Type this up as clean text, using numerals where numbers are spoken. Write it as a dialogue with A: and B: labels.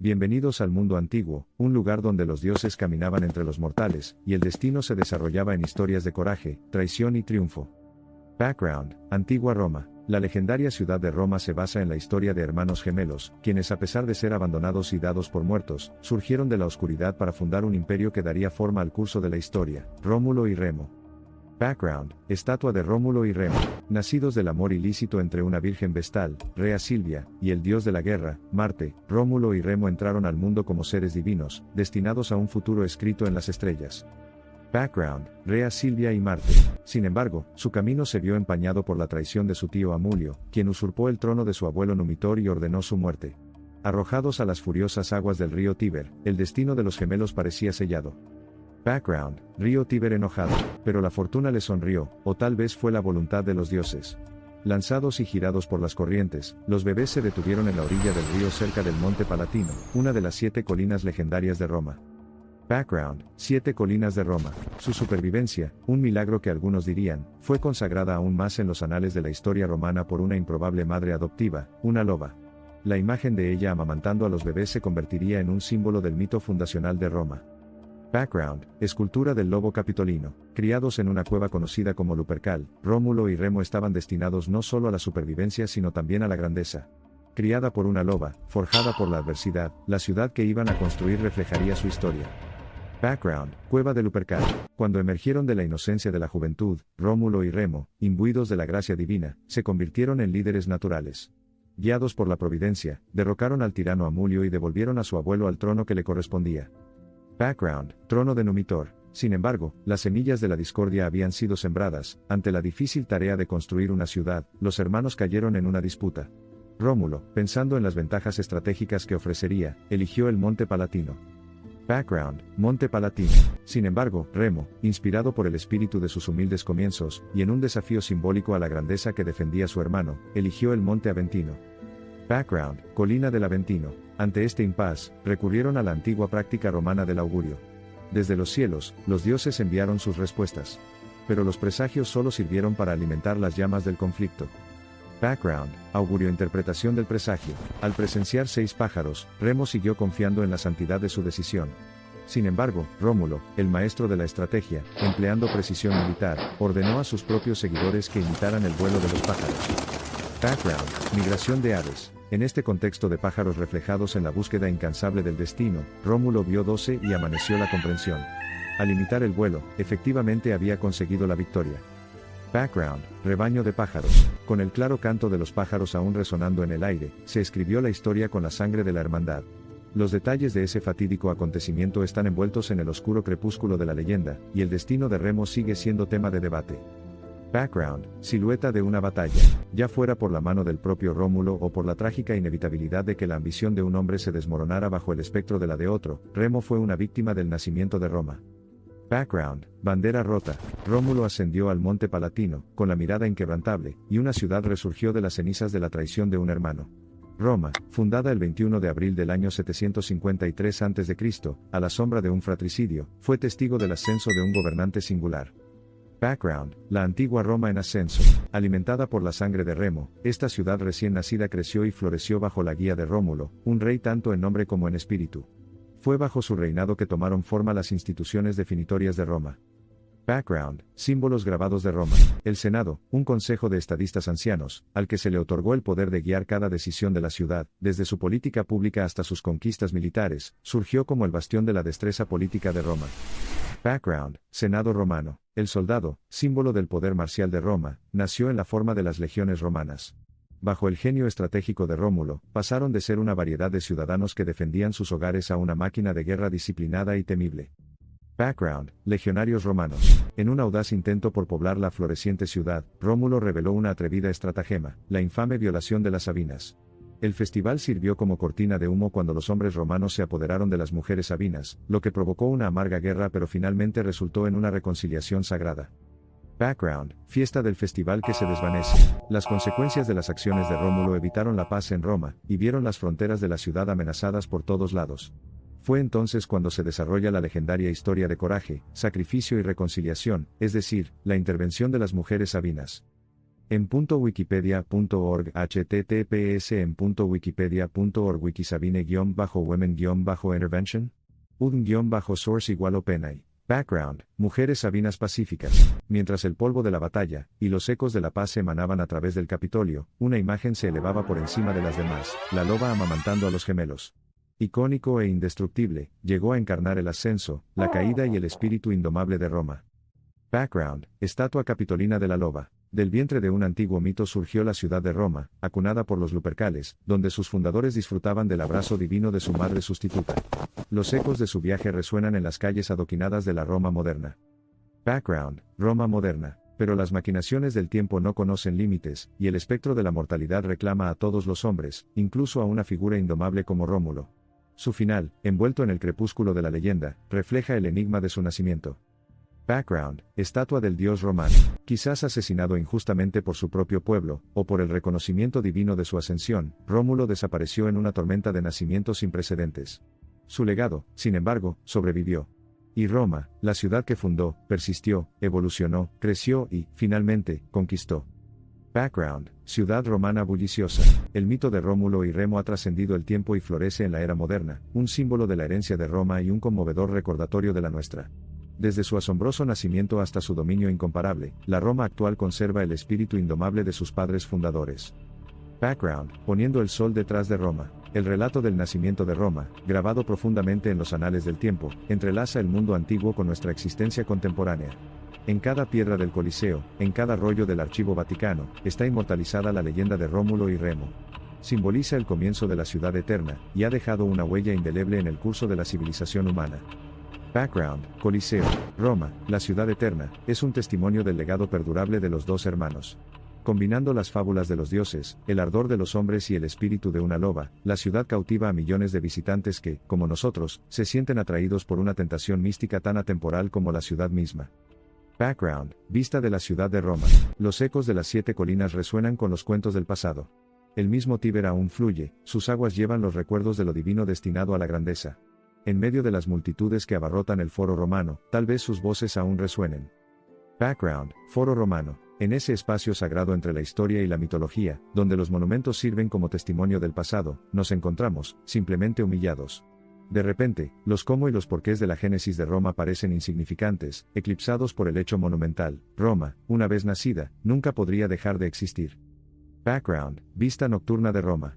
A: Bienvenidos al mundo antiguo, un lugar donde los dioses caminaban entre los mortales, y el destino se desarrollaba en historias de coraje, traición y triunfo. Background: Antigua Roma. La legendaria ciudad de Roma se basa en la historia de hermanos gemelos, quienes a pesar de ser abandonados y dados por muertos, surgieron de la oscuridad para fundar un imperio que daría forma al curso de la historia, Rómulo y Remo. Background: Estatua de Rómulo y Remo. Nacidos del amor ilícito entre una virgen vestal, Rea Silvia, y el dios de la guerra, Marte, Rómulo y Remo entraron al mundo como seres divinos, destinados a un futuro escrito en las estrellas. Background: Rea Silvia y Marte. Sin embargo, su camino se vio empañado por la traición de su tío Amulio, quien usurpó el trono de su abuelo Numitor y ordenó su muerte. Arrojados a las furiosas aguas del río Tíber, el destino de los gemelos parecía sellado. Background: Río Tíber enojado, pero la fortuna le sonrió, o tal vez fue la voluntad de los dioses. Lanzados y girados por las corrientes, los bebés se detuvieron en la orilla del río cerca del Monte Palatino, una de las 7 colinas legendarias de Roma. Background: 7 colinas de Roma. Su supervivencia, un milagro que algunos dirían, fue consagrada aún más en los anales de la historia romana por una improbable madre adoptiva, una loba. La imagen de ella amamantando a los bebés se convertiría en un símbolo del mito fundacional de Roma. Background: Escultura del lobo capitolino. Criados en una cueva conocida como Lupercal, Rómulo y Remo estaban destinados no solo a la supervivencia sino también a la grandeza. Criada por una loba, forjada por la adversidad, la ciudad que iban a construir reflejaría su historia. Background: Cueva de Lupercal. Cuando emergieron de la inocencia de la juventud, Rómulo y Remo, imbuidos de la gracia divina, se convirtieron en líderes naturales. Guiados por la providencia, derrocaron al tirano Amulio y devolvieron a su abuelo al trono que le correspondía. Background: Trono de Numitor. Sin embargo, las semillas de la discordia habían sido sembradas. Ante la difícil tarea de construir una ciudad, los hermanos cayeron en una disputa. Rómulo, pensando en las ventajas estratégicas que ofrecería, eligió el Monte Palatino. Background: Monte Palatino. Sin embargo, Remo, inspirado por el espíritu de sus humildes comienzos, y en un desafío simbólico a la grandeza que defendía su hermano, eligió el Monte Aventino. Background: Colina del Aventino. Ante este impasse, recurrieron a la antigua práctica romana del augurio. Desde los cielos, los dioses enviaron sus respuestas. Pero los presagios solo sirvieron para alimentar las llamas del conflicto. Background: Augurio. Interpretación del presagio. Al presenciar 6 pájaros, Remo siguió confiando en la santidad de su decisión. Sin embargo, Rómulo, el maestro de la estrategia, empleando precisión militar, ordenó a sus propios seguidores que imitaran el vuelo de los pájaros. Background: Migración de aves. En este contexto de pájaros reflejados en la búsqueda incansable del destino, Rómulo vio 12 y amaneció la comprensión. Al imitar el vuelo, efectivamente había conseguido la victoria. Background: Rebaño de pájaros. Con el claro canto de los pájaros aún resonando en el aire, se escribió la historia con la sangre de la hermandad. Los detalles de ese fatídico acontecimiento están envueltos en el oscuro crepúsculo de la leyenda, y el destino de Remo sigue siendo tema de debate. Background: Silueta de una batalla. Ya fuera por la mano del propio Rómulo o por la trágica inevitabilidad de que la ambición de un hombre se desmoronara bajo el espectro de la de otro, Remo fue una víctima del nacimiento de Roma. Background: Bandera rota. Rómulo ascendió al Monte Palatino, con la mirada inquebrantable, y una ciudad resurgió de las cenizas de la traición de un hermano. Roma, fundada el 21 de abril del año 753 a.C., a la sombra de un fratricidio, fue testigo del ascenso de un gobernante singular. Background: La antigua Roma en ascenso. Alimentada por la sangre de Remo, esta ciudad recién nacida creció y floreció bajo la guía de Rómulo, un rey tanto en nombre como en espíritu. Fue bajo su reinado que tomaron forma las instituciones definitorias de Roma. Background: Símbolos grabados de Roma. El Senado, un consejo de estadistas ancianos, al que se le otorgó el poder de guiar cada decisión de la ciudad, desde su política pública hasta sus conquistas militares, surgió como el bastión de la destreza política de Roma. Background: Senado romano. El soldado, símbolo del poder marcial de Roma, nació en la forma de las legiones romanas. Bajo el genio estratégico de Rómulo, pasaron de ser una variedad de ciudadanos que defendían sus hogares a una máquina de guerra disciplinada y temible. Background: Legionarios romanos. En un audaz intento por poblar la floreciente ciudad, Rómulo reveló una atrevida estratagema, la infame violación de las Sabinas. El festival sirvió como cortina de humo cuando los hombres romanos se apoderaron de las mujeres sabinas, lo que provocó una amarga guerra pero finalmente resultó en una reconciliación sagrada. Background: Fiesta del festival que se desvanece. Las consecuencias de las acciones de Rómulo evitaron la paz en Roma, y vieron las fronteras de la ciudad amenazadas por todos lados. Fue entonces cuando se desarrolla la legendaria historia de coraje, sacrificio y reconciliación, es decir, la intervención de las mujeres sabinas. en.wikipedia.org https en.wikipedia.org wikisabine-women-intervention udn-source = OpenAI. Background, mujeres sabinas pacíficas. Mientras el polvo de la batalla y los ecos de la paz se emanaban a través del Capitolio, una imagen se elevaba por encima de las demás, la loba amamantando a los gemelos. Icónico e indestructible, llegó a encarnar el ascenso, la caída y el espíritu indomable de Roma. Background, estatua capitolina de la loba. Del vientre de un antiguo mito surgió la ciudad de Roma, acunada por los Lupercales, donde sus fundadores disfrutaban del abrazo divino de su madre sustituta. Los ecos de su viaje resuenan en las calles adoquinadas de la Roma moderna. Background, Roma moderna. Pero las maquinaciones del tiempo no conocen límites, y el espectro de la mortalidad reclama a todos los hombres, incluso a una figura indomable como Rómulo. Su final, envuelto en el crepúsculo de la leyenda, refleja el enigma de su nacimiento. Background, estatua del dios romano. Quizás asesinado injustamente por su propio pueblo, o por el reconocimiento divino de su ascensión, Rómulo desapareció en una tormenta de nacimientos sin precedentes. Su legado, sin embargo, sobrevivió. Y Roma, la ciudad que fundó, persistió, evolucionó, creció y, finalmente, conquistó. Background, ciudad romana bulliciosa. El mito de Rómulo y Remo ha trascendido el tiempo y florece en la era moderna, un símbolo de la herencia de Roma y un conmovedor recordatorio de la nuestra. Desde su asombroso nacimiento hasta su dominio incomparable, la Roma actual conserva el espíritu indomable de sus padres fundadores. Background, poniendo el sol detrás de Roma. El relato del nacimiento de Roma, grabado profundamente en los anales del tiempo, entrelaza el mundo antiguo con nuestra existencia contemporánea. En cada piedra del Coliseo, en cada rollo del Archivo Vaticano, está inmortalizada la leyenda de Rómulo y Remo. Simboliza el comienzo de la ciudad eterna, y ha dejado una huella indeleble en el curso de la civilización humana. Background, Coliseo, Roma, la ciudad eterna, es un testimonio del legado perdurable de los dos hermanos. Combinando las fábulas de los dioses, el ardor de los hombres y el espíritu de una loba, la ciudad cautiva a millones de visitantes que, como nosotros, se sienten atraídos por una tentación mística tan atemporal como la ciudad misma. Background, vista de la ciudad de Roma. Los ecos de las 7 colinas resuenan con los cuentos del pasado. El mismo Tíber aún fluye, sus aguas llevan los recuerdos de lo divino destinado a la grandeza. En medio de las multitudes que abarrotan el foro romano, tal vez sus voces aún resuenen. Background, foro romano. En ese espacio sagrado entre la historia y la mitología, donde los monumentos sirven como testimonio del pasado, nos encontramos, simplemente humillados. De repente, los cómo y los porqués de la génesis de Roma parecen insignificantes, eclipsados por el hecho monumental. Roma, una vez nacida, nunca podría dejar de existir. Background, vista nocturna de Roma.